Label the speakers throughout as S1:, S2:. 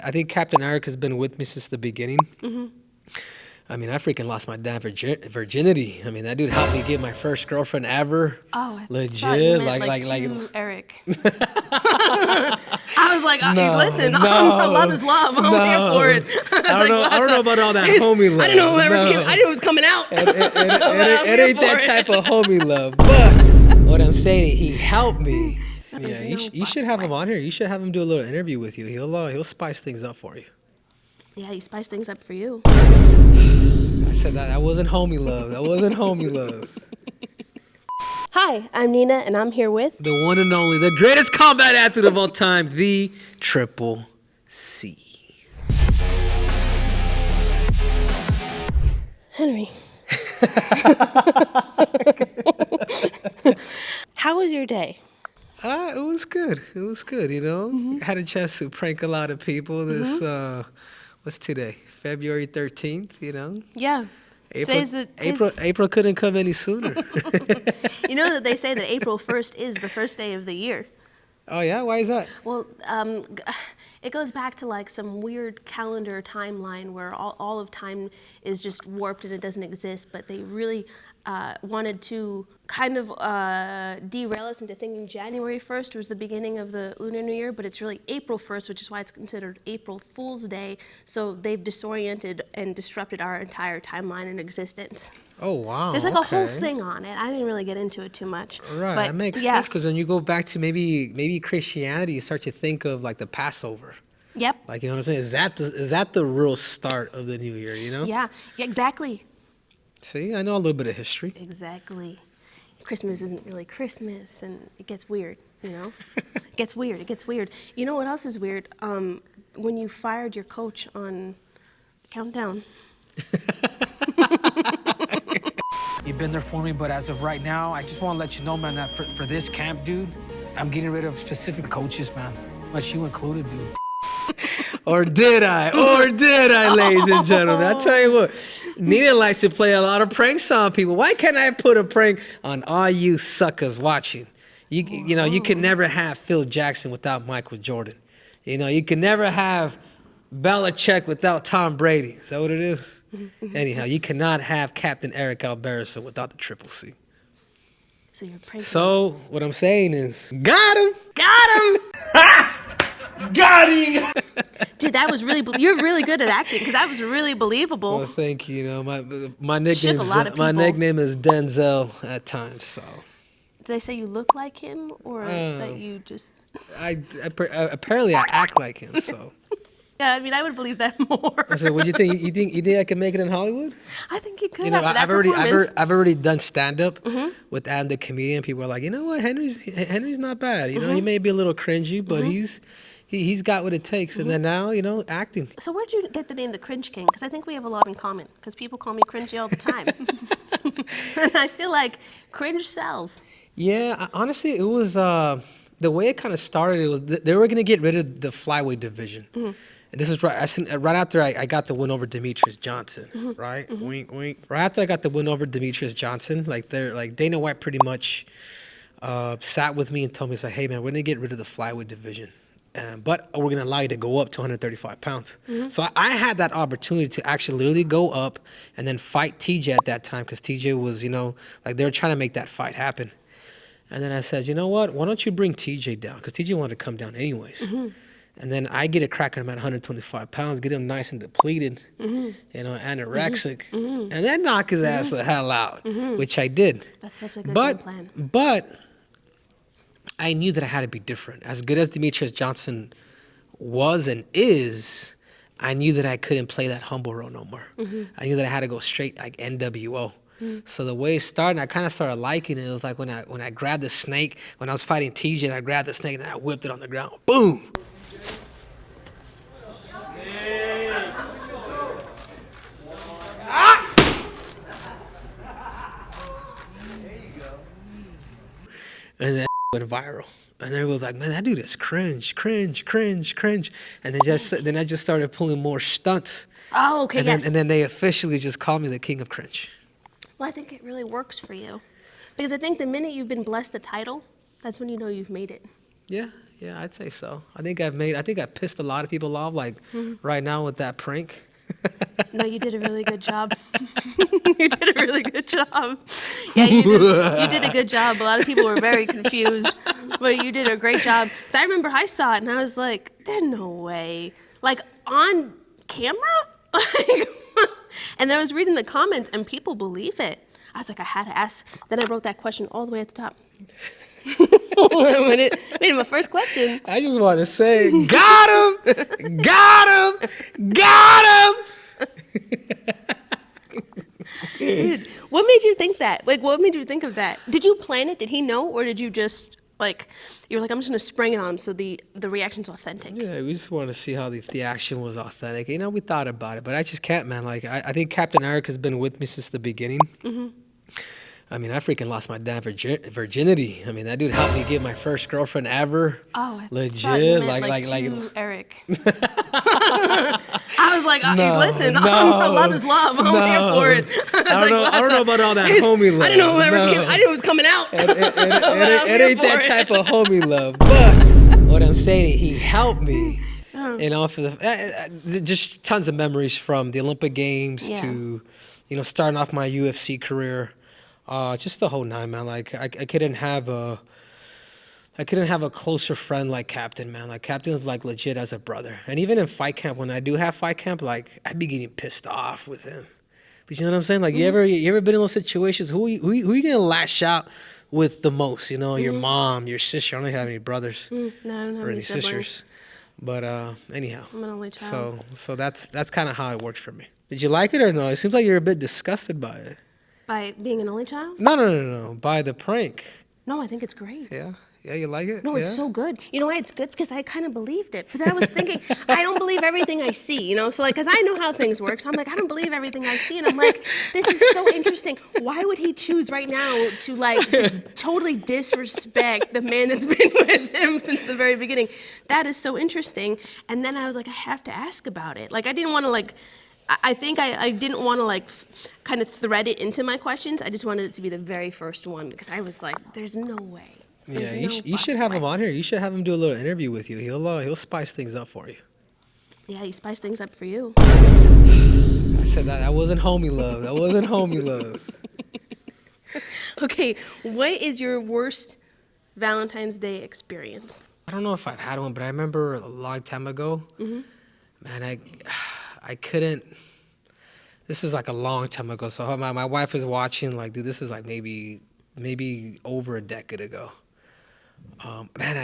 S1: I think Captain Eric has been with me since the beginning. I mean, I freaking lost my damn virginity. I mean, that dude helped me get my first girlfriend ever.
S2: Oh,
S1: legit,
S2: like Eric. I was like, listen, love is love. I'm here for it.
S1: I don't know about all that homie love.
S2: I didn't know whoever came. I didn't know it was coming out.
S1: It ain't that type of homie love. But what I'm saying, he helped me. Yeah, you should have him on here. You should have him do a little interview with you. He'll spice things up for you.
S2: Yeah, he spiced things up for you.
S1: I said that wasn't homie love. That wasn't homie love.
S2: Hi, I'm Nina, and I'm here with
S1: the one and only, the greatest combat athlete of all time, the Triple C.
S2: Henry. How was your day?
S1: It was good. It was good, you know. Had a chance to prank a lot of people this, what's today? February 13th, you know?
S2: Yeah.
S1: April couldn't come any sooner.
S2: You know that they say that April 1st is the first day of the year.
S1: Oh, yeah? Why is that?
S2: Well, it goes back to like some weird calendar timeline where all of time is just warped and it doesn't exist, but they really wanted to kind of derail us into thinking January 1st was the beginning of the Lunar New Year, but it's really April 1st, which is why it's considered April Fool's Day. So they've disoriented and disrupted our entire timeline and existence.
S1: Oh, wow.
S2: There's like a whole thing on it. I didn't really get into it too much.
S1: Right,
S2: but
S1: that makes sense, because then you go back to maybe Christianity, you start to think of like the Passover.
S2: Yep.
S1: Like, you know what I'm saying? Is that the real start of the new year, you know?
S2: Yeah, exactly.
S1: See, I know a little bit of history.
S2: Exactly. Christmas isn't really Christmas, and it gets weird, you know? It gets weird. You know what else is weird? When you fired your coach on Countdown.
S3: You've been there for me, but as of right now, I just want to let you know, man, that for this camp, dude, I'm getting rid of specific coaches, man. Much you included, dude.
S1: Or did I, ladies and gentlemen? I tell you what, Nina likes to play a lot of pranks on people. Why can't I put a prank on all you suckers watching? You know, you can never have Phil Jackson without Michael Jordan. You know, you can never have Belichick without Tom Brady. Is that what it is? Anyhow, you cannot have Captain Eric Albarracin without the Triple C.
S2: So you're pranking.
S1: So what I'm saying is, got him!
S3: Got him!
S2: Dude, that was really, you're really good at acting, because that was really believable.
S1: Well, thank you. You know, my nickname is Denzel at times, so.
S2: Did they say you look like him, or that you just...
S1: Apparently I act like him, so.
S2: Yeah, I mean, I would believe that more.
S1: So what do you think? You think I can make it in Hollywood?
S2: I think you could.
S1: You know,
S2: I've
S1: already done stand up with Adam the comedian. People are like, you know what, Henry's not bad. You know, he may be a little cringy, but he's got what it takes. And then now, you know, acting.
S2: So where'd you get the name the Cringe King? Because I think we have a lot in common. Because people call me cringy all the time, and I feel like cringe sells.
S1: Yeah, honestly, it was the way it kind of started. It was they were gonna get rid of the Flyweight Division. And this is right after I got the win over Demetrius Johnson, right? Wink, wink. Right after I got the win over Demetrius Johnson, like Dana White pretty much sat with me and told me, it's like, hey man, we're gonna get rid of the Flyweight Division, but we're gonna allow you to go up to 135 pounds. So I had that opportunity to actually literally go up and then fight TJ at that time, because TJ was, you know, like they were trying to make that fight happen. And then I said, you know what? Why don't you bring TJ down? Because TJ wanted to come down anyways. And then I get a crack at him at 125 pounds, get him nice and depleted, you know, anorexic, and then knock his ass the hell out, which I did.
S2: That's such a good game plan.
S1: But I knew that I had to be different. As good as Demetrius Johnson was and is, I knew that I couldn't play that humble role no more. I knew that I had to go straight like NWO. So the way it started, I kind of started liking it. It was like when I grabbed the snake, when I was fighting TJ, and I grabbed the snake and I whipped it on the ground. Boom! And that went viral. And everyone was like, man, that dude is cringe. And then I just started pulling more stunts.
S2: Oh, okay,
S1: and then they officially just called me the king of cringe.
S2: Well, I think it really works for you. Because I think the minute you've been blessed a title, that's when you know you've made it.
S1: Yeah, Yeah, I'd say so. I think I pissed a lot of people off, like right now with that prank.
S2: No, you did a really good job. You did a really good job. Yeah, you did a good job. A lot of people were very confused, but you did a great job. 'Cause I remember I saw it and I was like, "There's no way!" Like on camera, like, and then I was reading the comments and people believe it. I was like, I had to ask. Then I wrote that question all the way at the top. When it made my first question.
S1: I just want to say, got him, got him, got him.
S2: Dude, what made you think that? Like, what made you think of that? Did you plan it? Did he know, or did you just like you were like, I'm just gonna spring it on him so the reaction's authentic?
S1: Yeah, we just wanted to see how the action was authentic. You know, we thought about it, but I just can't, man. Like, I think Captain Eric has been with me since the beginning. I mean, I freaking lost my damn virginity. I mean, that dude helped me get my first girlfriend ever.
S2: Oh, I
S1: legit,
S2: thought you meant,
S1: like
S2: to Eric. I was like, listen,
S1: no,
S2: love is love. I'm here for it.
S1: I don't know about all that homie love.
S2: I didn't know whoever came. I didn't know it was coming out.
S1: It ain't that type of homie love. But what I'm saying, he helped me. You know, for the just tons of memories from the Olympic Games to, you know, starting off my UFC career. Just the whole nine, man. Like I couldn't have a closer friend like Captain, man. Like Captain's like legit as a brother. And even in fight camp, when I do have fight camp, like I'd be getting pissed off with him. But you know what I'm saying? Like you ever been in those situations? Who you gonna lash out with the most? You know, your mom, your sister. I don't have any brothers
S2: No, I don't have
S1: or
S2: any
S1: any
S2: siblings.
S1: sisters. But anyhow,
S2: I'm an only child.
S1: So that's kind of how it works for me. Did you like it or no? It seems like you're a bit disgusted by it.
S2: By being an only child?
S1: No. By the prank.
S2: No, I think it's great.
S1: Yeah, you like it?
S2: No, it's so good. You know why it's good? Because I kind of believed it. But then I was thinking, I don't believe everything I see, you know? So, like, because I know how things work. So I'm like, I don't believe everything I see. And I'm like, this is so interesting. Why would he choose right now to, like, just totally disrespect the man that's been with him since the very beginning? That is so interesting. And then I was like, I have to ask about it. Like, I didn't want to, like, I think I didn't want to, like, kind of thread it into my questions. I just wanted it to be the very first one because I was like, there's no way.
S1: Yeah, you should have him on here. You should have him do a little interview with you. He'll spice things up for you.
S2: Yeah, he spiced things up for you.
S1: I said that wasn't homie love. That wasn't homie love.
S2: Okay, what is your worst Valentine's Day experience?
S1: I don't know if I've had one, but I remember a long time ago. Man, I couldn't. This is like a long time ago. So my wife is watching. Like, dude, this is like maybe over a decade ago. Man,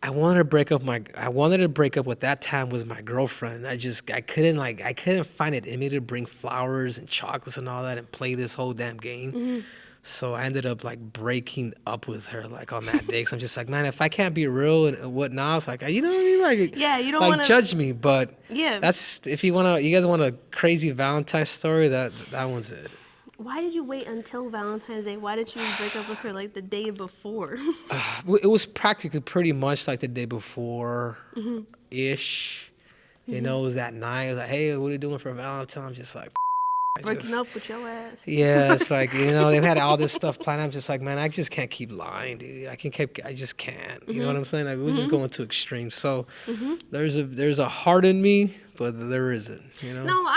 S1: I wanted to break up what that time was my girlfriend. I couldn't find it in me to bring flowers and chocolates and all that and play this whole damn game. So I ended up like breaking up with her like on that day. Cause I'm just like, man, if I can't be real and whatnot, it's like, you know what I mean? Like,
S2: yeah, you don't
S1: like
S2: want to
S1: judge me, but
S2: yeah.
S1: That's if you guys want a crazy Valentine's story, that one's it.
S2: Why did you wait until Valentine's Day? Why didn't you break up with her like the day before?
S1: It was practically pretty much like the day before ish. You know, it was that night. It was like, hey, what are you doing for Valentine's? I'm just like,
S2: Breaking up with your ass.
S1: Yeah, it's like, you know, they've had all this stuff planned. I'm just like, man, I just can't keep lying, dude. I just can't. You know what I'm saying? Like, we're just going to extremes. So there's a heart in me, but there isn't, you know?
S2: No,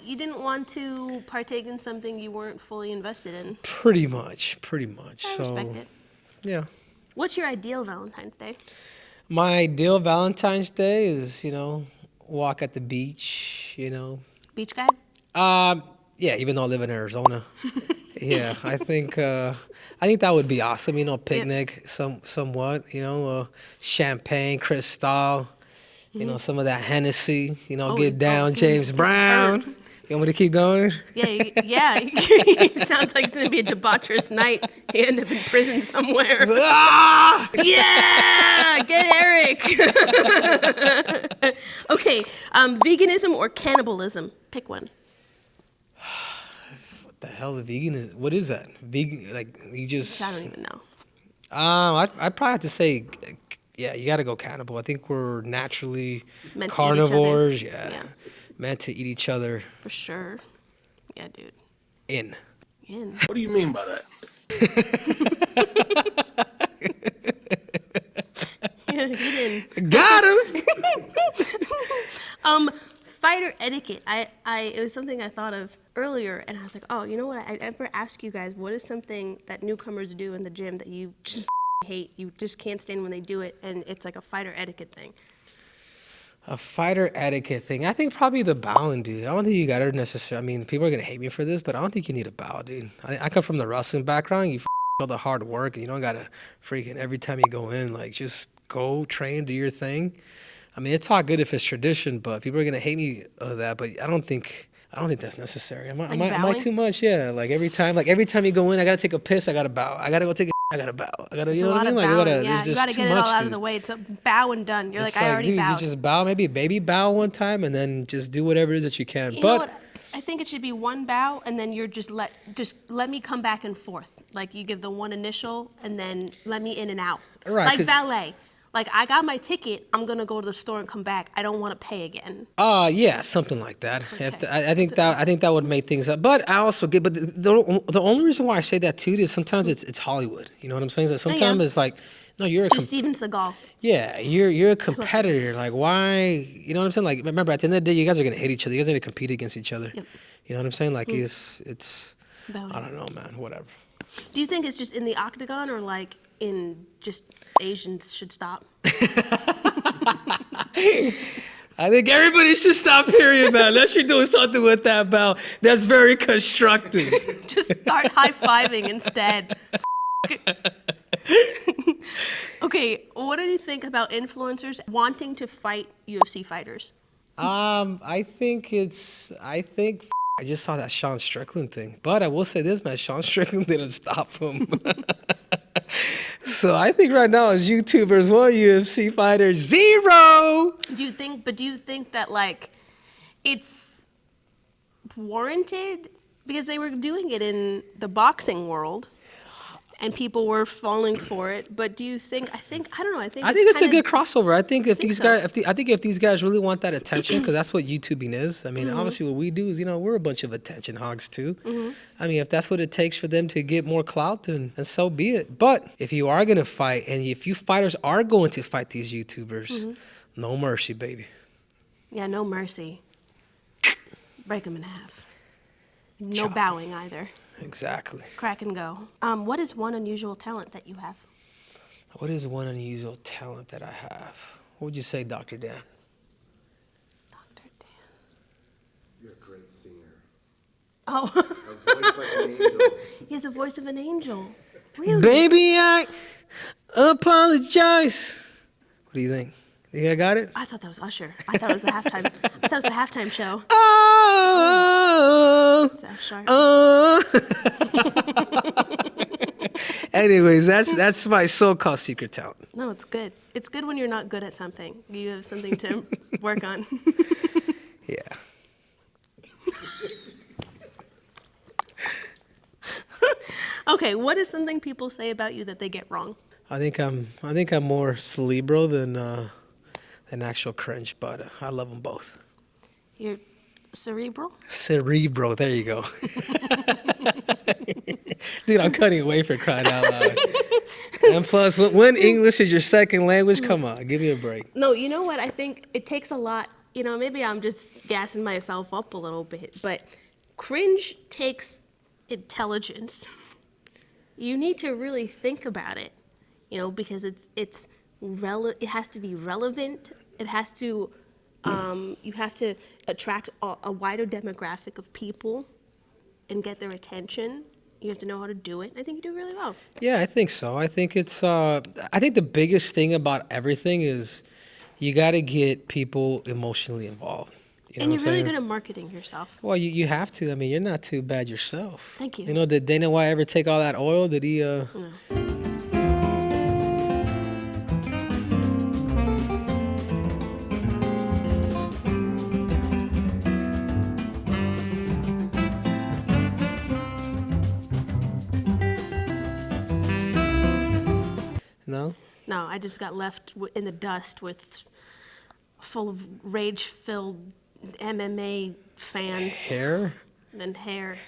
S2: you didn't want to partake in something you weren't fully invested in.
S1: Pretty much.
S2: I respect it.
S1: Yeah.
S2: What's your ideal Valentine's Day?
S1: My ideal Valentine's Day is, you know, walk at the beach, you know.
S2: Beach guy?
S1: Yeah, even though I live in Arizona. Yeah, I think that would be awesome, you know, picnic somewhat, you know, champagne, Cristal, you know, some of that Hennessy, you know, get down, James Brown. You want me to keep going?
S2: Yeah. Sounds like it's going to be a debaucherous night. You end up in prison somewhere.
S1: Ah!
S2: Yeah! Get Eric! Okay, veganism or cannibalism? Pick one.
S1: What the hell's veganism? What is that? Vegan, like, you just...
S2: I don't even know.
S1: I'd probably have to say, yeah, you got to go cannibal. I think we're naturally
S2: Meant
S1: carnivores.
S2: To eat each other. Yeah.
S1: Meant to eat each other.
S2: For sure. Yeah, dude.
S1: In.
S4: What do you mean by that?
S2: He didn't.
S1: Got him.
S2: Fighter etiquette. It was something I thought of earlier, and I was like, oh, you know what? I never ask you guys, what is something that newcomers do in the gym that you just hate? You just can't stand when they do it, and it's like a fighter etiquette thing.
S1: A fighter etiquette thing. I think probably the bowing, dude. I don't think you got to necessarily. I mean, people are gonna hate me for this, but I don't think you need a bow, dude. I come from the wrestling background. You all the hard work, and you don't gotta freaking every time you go in, like just go train, do your thing. I mean, it's all good if it's tradition, but people are gonna hate me of that. But I don't think that's necessary. Am I too much? Yeah. Like every time you go in, I gotta take a piss. I gotta bow. I gotta go take a. I gotta bow. I gotta. You know what I mean? Like
S2: you gotta get it all out of the way. It's a bow and done. You're like, I already bowed.
S1: You just bow, maybe a baby bow one time, and then just do whatever it is that you can.
S2: You know what? I think it should be one bow, and then you're just let me come back and forth. Like you give the one initial, and then let me in and out.
S1: Right.
S2: Like valet. Like, I got my ticket, I'm going to go to the store and come back. I don't want to pay again.
S1: Yeah, something like that.
S2: Okay.
S1: I think that would make things up. But I also get, but the only reason why I say that too is sometimes it's Hollywood. You know what I'm saying? So sometimes it's like, no, you're
S2: Steven Seagal.
S1: Yeah, you're a competitor. Like, why? You know what I'm saying? Like, remember, at the end of the day, you guys are going to hit each other. You guys are going to compete against each other.
S2: Yep.
S1: You know what I'm saying? Like, it's I don't know, man, whatever.
S2: Do you think it's just in the octagon or like in just Asians should stop?
S1: I think everybody should stop, period, man. Unless you're doing something with that bell that's very constructive.
S2: Just start high-fiving instead. Okay, what do you think about influencers wanting to fight UFC fighters?
S1: I think I just saw that Sean Strickland thing. But I will say this, man, Sean Strickland didn't stop him. So I think right now as YouTubers, 1 UFC fighter, 0.
S2: Do you think that like it's warranted? Because they were doing it in the boxing world and people were falling for it. But do you think, I don't know, I think
S1: it's a good crossover. I think if these guys really want that attention, because that's what YouTubing is. I mean, obviously what we do is, we're a bunch of attention hogs too. I mean, if that's what it takes for them to get more clout, then so be it. But if you are going to fight, and if you fighters are going to fight these YouTubers, no mercy, baby.
S2: Yeah, no mercy. Break them in half. No bowing either.
S1: Exactly.
S2: Crack and go. What is one unusual talent that you have?
S1: What is one unusual talent that I have? What would you say, Dr. Dan?
S2: Dr. Dan.
S4: You're a great singer.
S2: Oh.
S4: A voice like an angel.
S2: He has a voice of an angel. Really?
S1: Baby, I apologize. What do you think? Think I got it?
S2: I thought that was Usher. I thought it was the halftime. I thought it was the halftime show.
S1: Oh.
S2: Is that sharp?
S1: Anyways, that's my so-called secret talent.
S2: No, it's good. It's good when you're not good at something. You have something to work on.
S1: Yeah.
S2: Okay, what is something people say about you that they get wrong?
S1: I think I'm more cerebral than actual cringe, but I love them both.
S2: You're cerebral?
S1: Cerebral, there you go. Dude, I'm cutting away for crying out loud. And plus, when English is your second language, come on, give me a break.
S2: No, you know what? I think it takes a lot. Maybe I'm just gassing myself up a little bit, but cringe takes intelligence. You need to really think about it, because it has to be relevant. It has to, you have to attract a wider demographic of people and get their attention. You have to know how to do it. I think you do really well.
S1: Yeah, I think so. I think I think the biggest thing about everything is you got to get people emotionally involved.
S2: And you're really good at marketing yourself.
S1: Well, you have to. I mean, you're not too bad yourself.
S2: Thank you.
S1: Did Dana White ever take all that oil? Did he?
S2: No.
S1: No?
S2: No, I just got left in the dust full of rage-filled MMA fans.
S1: Hair?
S2: And hair.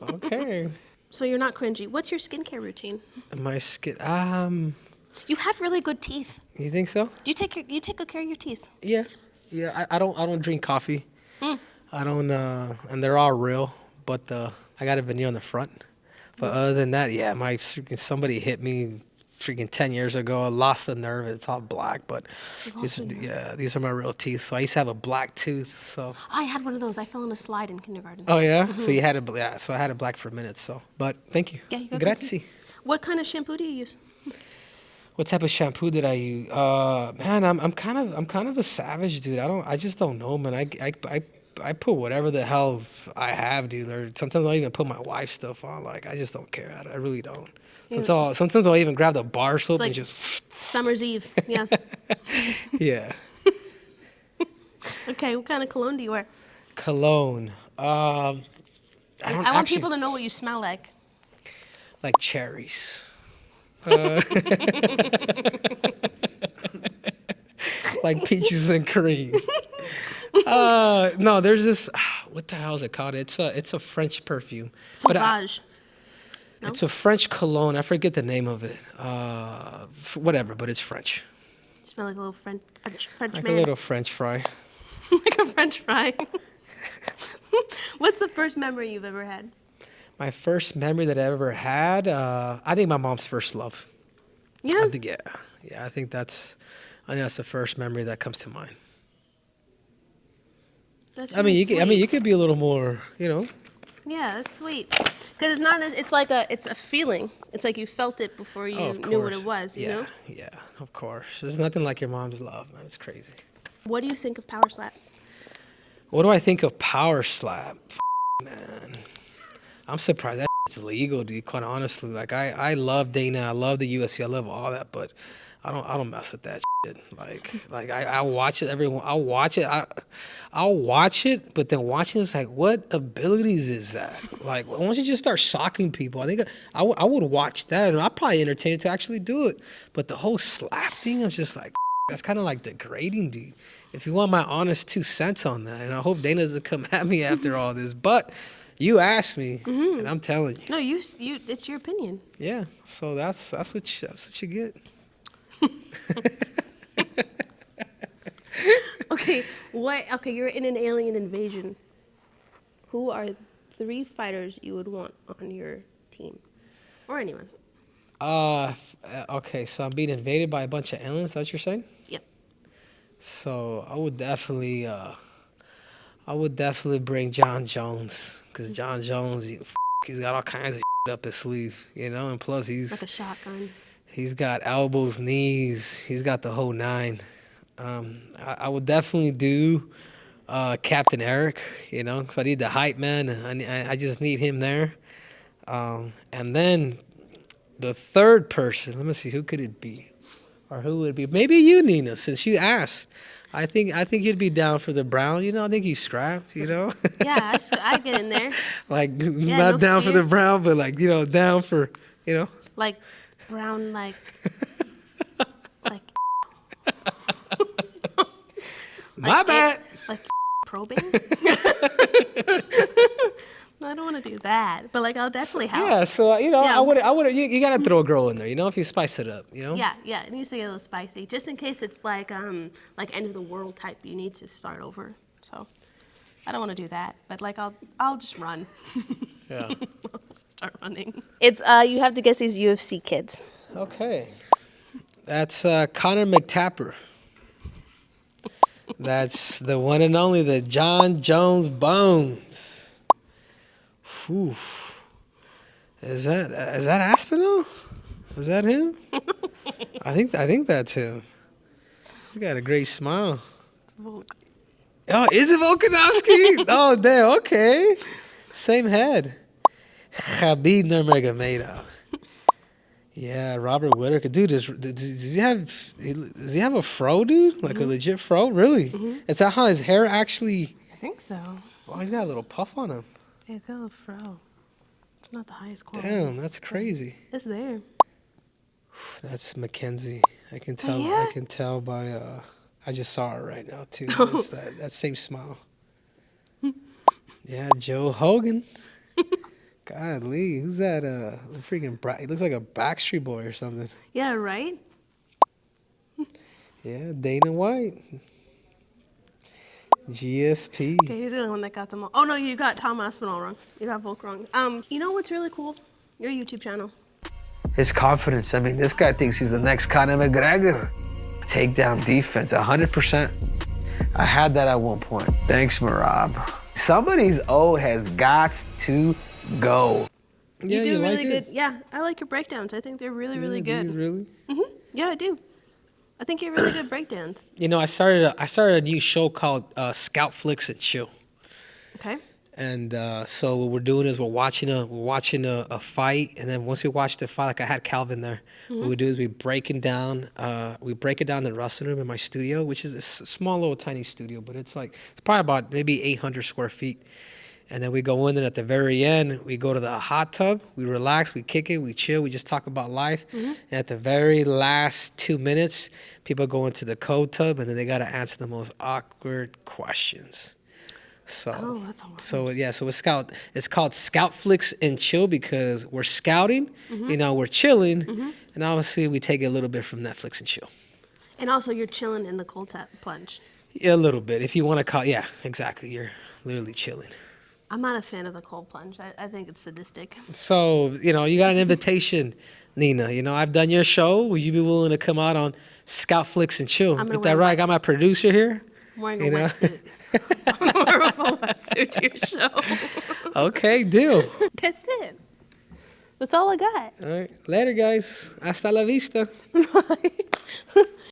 S1: Okay.
S2: So you're not cringy. What's your skincare routine?
S1: My skin.
S2: You have really good teeth.
S1: You think so?
S2: Do you take good care of your teeth?
S1: Yeah. Yeah. I don't drink coffee. I don't. And they're all real, but I got a veneer on the front. But other than that, yeah, somebody hit me freaking 10 years ago. I lost the nerve. It's all black, but these are my real teeth. So I used to have a black tooth. So
S2: I had one of those. I fell in a slide in kindergarten.
S1: oh yeah, so you had so I had it black for a minute. So, but thank you.
S2: Yeah, you got good
S1: Grazie.
S2: teeth. What kind of shampoo do you use?
S1: What type of shampoo did I use? Man, I'm kind of a savage, dude. I just don't know, man. I put whatever the hell I have, dude. Or sometimes I'll even put my wife's stuff on. Like, I just don't care. I really don't. Sometimes I'll even grab the bar soap
S2: like
S1: and just.
S2: Summer's Eve. Yeah.
S1: Yeah.
S2: Okay. What kind of cologne do you wear?
S1: Cologne. I
S2: want people to know what you smell like.
S1: Like cherries. Like peaches and cream. No, there's this. What the hell is it called? It's a French perfume.
S2: Sauvage. No?
S1: It's a French cologne. I forget the name of it. Whatever, but it's French.
S2: You smell like a little French
S1: Like
S2: man.
S1: a little French fry.
S2: Like a French fry. What's the first memory you've ever had?
S1: My first memory that I ever had, I think my mom's first love.
S2: Yeah.
S1: I think that's the first memory that comes to mind.
S2: That's
S1: I mean,
S2: really
S1: you could be a little more,
S2: Yeah, that's sweet. Because it's not. It's a feeling. It's like you felt it before you
S1: of
S2: knew what
S1: course.
S2: it was. You know.
S1: Yeah, of course. There's nothing like your mom's love, man. It's crazy.
S2: What do you think of Power Slap?
S1: What do I think of Power Slap? Man, I'm surprised that it's legal, dude. Quite honestly, like I love Dana, I love the UFC, I love all that, but I don't mess with that shit. Like I watch it. I'll watch it, but then watching it's like, what abilities is that? Like, why don't you just start shocking people? I think I would watch that, and I'd probably entertain it to actually do it. But the whole slap thing, I'm just like, that's kind of like degrading, dude. If you want my honest 2 cents on that, and I hope Dana doesn't come at me after all this, but you asked me, and I'm telling you.
S2: No, you. It's your opinion.
S1: Yeah, so that's what you get.
S2: Okay. Okay, you're in an alien invasion. Who are 3 fighters you would want on your team, or anyone?
S1: Okay, so I'm being invaded by a bunch of aliens. Is that what you're saying?
S2: Yep.
S1: So I would definitely bring John Jones, because John Jones, he's got all kinds of up his sleeve, and plus
S2: Like a shotgun.
S1: he's got elbows, knees, he's got the whole 9. I would definitely do Captain Eric, because I need the hype man. I just need him there. And then the third person, let me see, who could it be? Or who would it be? Maybe you, Nina, since you asked. I think you'd be down for the brown. I think you scrapped,
S2: Yeah, I get in there.
S1: Like,
S2: Yeah,
S1: not
S2: no
S1: down for
S2: fear.
S1: the brown, but like, down for,
S2: Like brown, like.
S1: My bad.
S2: Like probing? No, I don't want to do that, but like I'll definitely help.
S1: Yeah, so
S2: Yeah.
S1: I would. You gotta throw a girl in there, if you spice it up,
S2: Yeah, it needs to get a little spicy, just in case it's like end of the world type. You need to start over, so I don't want to do that. But like I'll just run.
S1: Yeah.
S2: I'll just start running. It's you have to guess these UFC kids.
S1: Okay. That's Connor McTapper. That's the one and only, the John Jones Bones. Whew. Is that Aspinall? Is that him? I think that's him. You got a great smile. Oh, is it Volkanovski? Oh, damn. Okay. Same head. Khabib Nurmagomedov. Yeah, Robert Whittaker. Dude, does he have a fro, dude? Like a legit fro? Really? Is that how his hair actually...
S2: I think so.
S1: Oh, he's got a little puff on him.
S2: Yeah, it's got a little fro. It's not the highest quality.
S1: Damn, that's crazy.
S2: It's there.
S1: That's Mackenzie. I can tell.
S2: yeah?
S1: I can tell by. I just saw her right now too. It's that same smile. Yeah, Joe Hogan. Godly, who's that? Freaking. He looks like a Backstreet Boy or something.
S2: Yeah, right?
S1: Yeah, Dana White. GSP.
S2: Okay, you're the one that got them all. Oh no, you got Tom Aspinall wrong. You got Volk wrong. You know what's really cool? Your YouTube channel.
S3: His confidence. I mean, this guy thinks he's the next Conor McGregor. Takedown defense, 100%. I had that at one point. Thanks, Marab. Somebody's O has got to go.
S1: Yeah,
S2: You do
S1: like
S2: really
S1: it?
S2: good. Yeah, I like your breakdowns. I think they're really, really
S1: Yeah, do
S2: good.
S1: you really?
S2: Yeah, I do. I think you're really good breakdowns.
S1: You know, I started a new show called Scout Flicks and Chill.
S2: Okay.
S1: And so what we're doing is we're watching a fight, and then once we watch the fight, like I had Calvin there, what we do is we break it down the wrestling room in my studio, which is a small little tiny studio, but it's probably about maybe 800 square feet. And then we go in, and at the very end, we go to the hot tub, we relax, we kick it, we chill, we just talk about life. And at the very last 2 minutes, people go into the cold tub, and then they got to answer the most awkward questions. So,
S2: That's awesome.
S1: so it's called Scout Flicks and Chill because we're scouting, you know, we're chilling, and obviously we take it a little bit from Netflix and chill.
S2: And also, you're chilling in the cold tap plunge.
S1: Yeah, a little bit. If you want to call, yeah, exactly. You're literally chilling.
S2: I'm not a fan of the cold plunge. I think it's sadistic.
S1: So, you know, you got an invitation, Nina. You know, I've done your show. Would you be willing to come out on Scout Flicks and Chill?
S2: I'm gonna
S1: Get
S2: wear
S1: that right? I got
S2: wets.
S1: my producer here.
S2: I'm wearing a
S1: You know?
S2: wetsuit. I'm wearing a full wetsuit to your show.
S1: Okay, deal.
S2: That's it. That's all I got.
S1: All right. Later, guys. Hasta la vista.